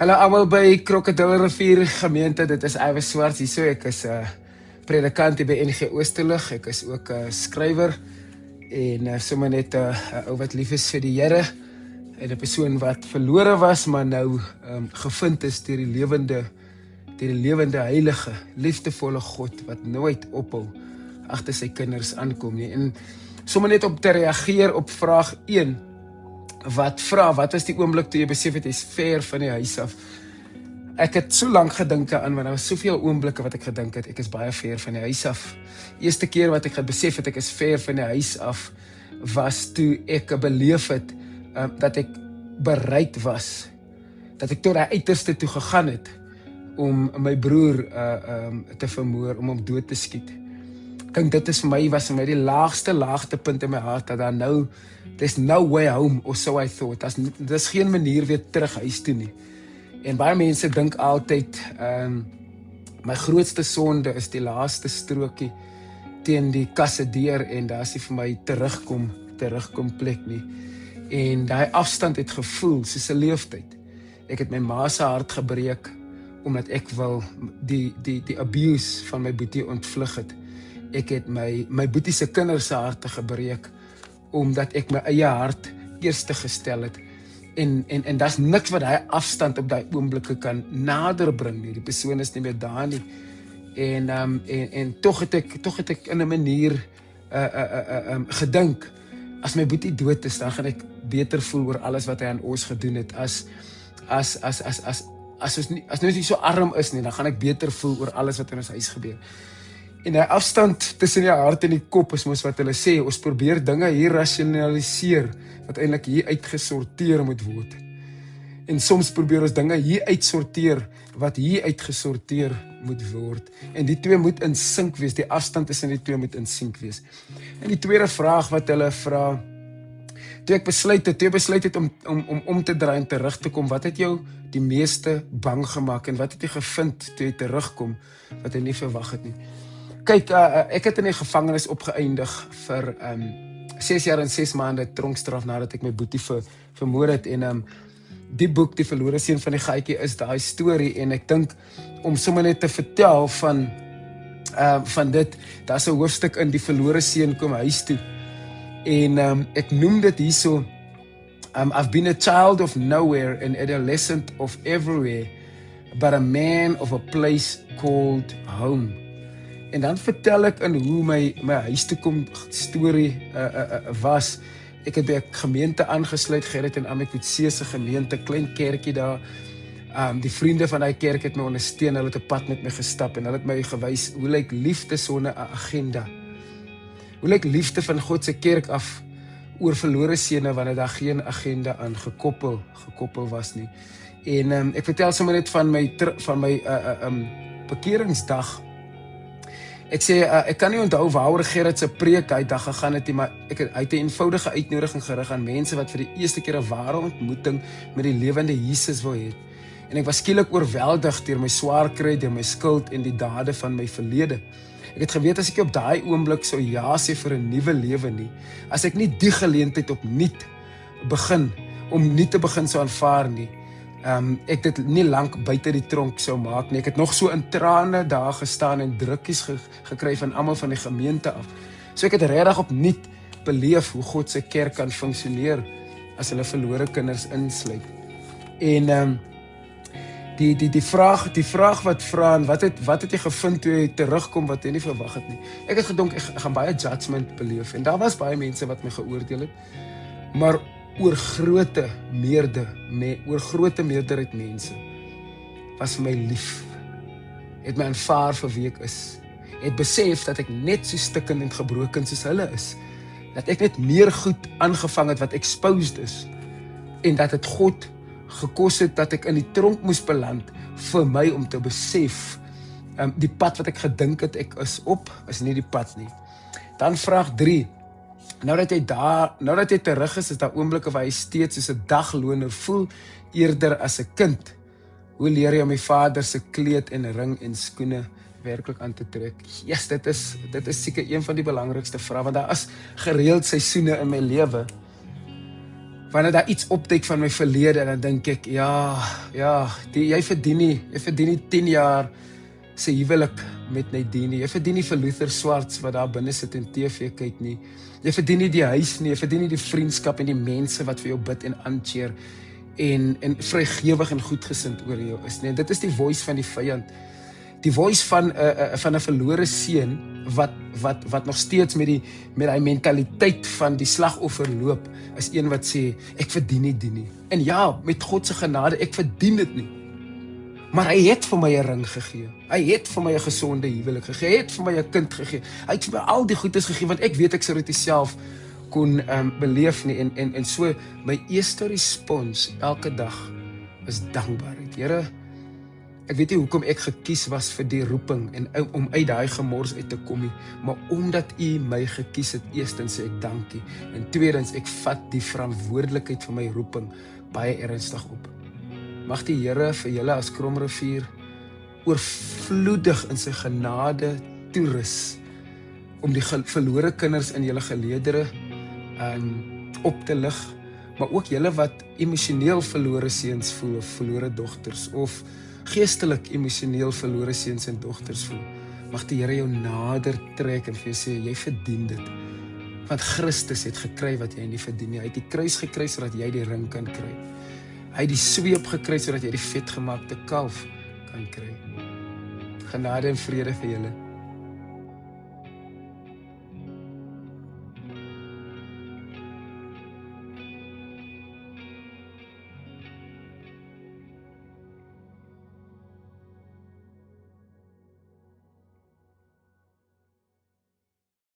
Hallo almal by Krokodilrivier gemeente, dit is Iwer Swarts hierso, ek is predikant hier by NG Oosterlig, ek is ook skrywer en sommer net 'n ou wat lief is vir die Here en 'n persoon wat verlore was, maar nou gevind is deur die lewende heilige, liefdevolle God wat nooit ophou agter sy kinders aankom nie. En sommer net om te reageer op vraag 1 wat vra, wat was die oomblik toe jy besef het, jy is ver van die huis af? Ek het so lank gedink aan, want daar was soveel oomblikke wat ek gedink het, ek is baie ver van die huis af. Eerste keer wat ek besef het, ek is ver van die huis af, was toe ek beleef het, dat ek bereid was, dat ek tot die uiterste toe gegaan het, om my broer te vermoor, om hom dood te skiet. Ek dink dit was vir my die laagtepunt in my hart, dat daar nou, there's no way home, or so I thought. Dis geen manier weer terug huis toe nie. En baie mense dink altyd, my grootste sonde is die laaste strokie teen die kassedeur, en daar is nie vir my terugkom plek nie. En daai afstand het gevoel, soos 'n leeftyd. Ek het my ma se hart gebreek, omdat ek wil die abuse van my boetie ontvlug het. Ek het my boetie se kinders se harte gebreek, omdat ek my eie hart eerste gestel het. En daar's niks wat daai afstand op daai oomblikke kan nader bring nie. Die persoon is nie meer daar nie. En tog het ek in 'n manier gedink, as my boetie dood is, dan gaan ek beter voel oor alles wat hy aan ons gedoen het, as ons nie so arm is nie, dan gaan ek beter voel oor alles wat in ons huis gebeur. En die afstand tussen die hart en die kop is mos wat hulle sê, ons probeer dinge hier rasionaliseer, wat eintlik hier uitgesorteer moet word. En soms probeer ons dinge hier uitsorteer, wat hier uitgesorteer moet word. En die twee moet in sink wees, die afstand tussen die twee moet in sink wees. En die tweede vraag wat hulle vra, toe ek besluit het om te draai en terug te kom, wat het jou die meeste bang gemaak, en wat het jy gevind toe jy terugkom, wat jy nie verwag het nie? Kyk, ek het in die gevangenis opgeëindig vir 6 jaar en 6 maande tronkstraf nadat ek my boetie vermoor het. En die boek, Die Verlore Seun van die Gaatjie, is daai storie. En ek dink, om sommer net te vertel van dit, daar's 'n hoofstuk in Die Verlore Seun kom huis toe. En ek noem dit hierso, I've been a child of nowhere, an adolescent of everywhere, but a man of a place called home. En dan vertel ek in hoe my huis toe kom storie was. Ek het by 'n gemeente aangesluit, Gerrit en Amikutse se gemeente, klein kerkie daar. Die vriende van daai kerk het my ondersteun, hulle het 'n pad met my gestap en hulle het my gewys hoe lyk liefde sonder 'n agenda. Hoe lyk liefde van God se kerk af oor verlore seuns wanneer daar geen agenda aan gekoppel was nie. En ek vertel sommer net van my bekeringsdag. Ek sê, ek kan nie onthou waaroor Gerrit se preek hy dag gegaan het nie, maar hy het 'n eenvoudige uitnodiging gerig aan mense wat vir die eerste keer 'n ware ontmoeting met die lewende Jesus wil hê. En ek was skielik oorweldig deur my swaar kry, deur my skuld en die dade van my verlede. Ek het geweet as ek op daai oomblik sou ja sê vir 'n nuwe lewe nie, as ek nie die geleentheid opnuut begin, om nie te begin sou aanvaar nie, ek dit nie lank buite die tronk sou maak nie. Ek het nog so in trane daar gestaan en drukkies gekry van almal van die gemeente af. So ek het regtig opnuut beleef hoe God se kerk kan funksioneer as hulle verlore kinders insluit. En die vraag wat vra, en wat het jy gevind toe jy terugkom wat jy nie verwag het nie? Ek het gedink ek gaan baie judgment beleef, en daar was baie mense wat my geoordeel het, maar oor grote meerderheid mense was vir my lief, het my aanvaar vir wie ek is, het besef dat ek net so stikkend en gebroken soos hulle is, dat ek net meer goed aangevang het wat exposed is, en dat het God gekos het dat ek in die tronk moes beland vir my om te besef, die pad wat ek gedink het ek is nie die pad nie. Dan vraag 3, nou dat jy terug is daar oomblikke waar jy steeds soos 'n dagloner voel, eerder as 'n kind. Hoe leer jy om die vader se kleed en ring en skoene werklik aan te trek? Yes, dit is seker een van die belangrikste vrae, want daar is gereeld seisoene in my lewe wanneer daar iets opduik van my verlede, dan dink ek, jy verdien nie 10 jaar se huwelik met Nadine nie. Jy verdien nie vir Luther Swarts wat daar binne sit en TV kyk nie. Jy verdien nie die huis nie, jy verdien nie die vriendskap en die mense wat vir jou bid en aancheer en vrygewig en goedgesind oor jou is nie. En dit is die voice van die vyand. Die voice van 'n verlore seun wat nog steeds met die mentaliteit van die slagoffer loop, is een wat sê, ek verdien nie die nie. En ja, met God se genade, ek verdien dit nie. Maar hy het vir my 'n ring gegee. Hy het vir my 'n gesonde huwelik gegee. Hy het vir my 'n kind gegee. Hy het vir my al die goedes gegee, want ek weet ek sou dit self kon beleef nie. En so, my eerste respons elke dag is dankbaarheid. Here, ek weet nie hoekom ek gekies was vir die roeping en om uit daai gemors uit te kom nie, maar omdat U my gekies het, eerstens sê ek dankie, en tweedens, ek vat die verantwoordelikheid vir my roeping baie ernstig op. Mag die Here vir julle as Kromrivier oorvloedig in sy genade toerus om die verlore kinders in julle geleedere op te lig, maar ook julle wat emosioneel verlore seuns voel of verlore dogters of geestelik emosioneel verlore seuns en dogters voel. Mag die Here jou nader trek en vir jou sê, jy verdien dit. Want Christus het gekry wat jy nie verdien nie. Hy het die kruis gekry sodat jy die ring kan kry. Hy het die sweep gekry sodat jy die vetgemaakte kalf kan kry. Genade en vrede vir julle.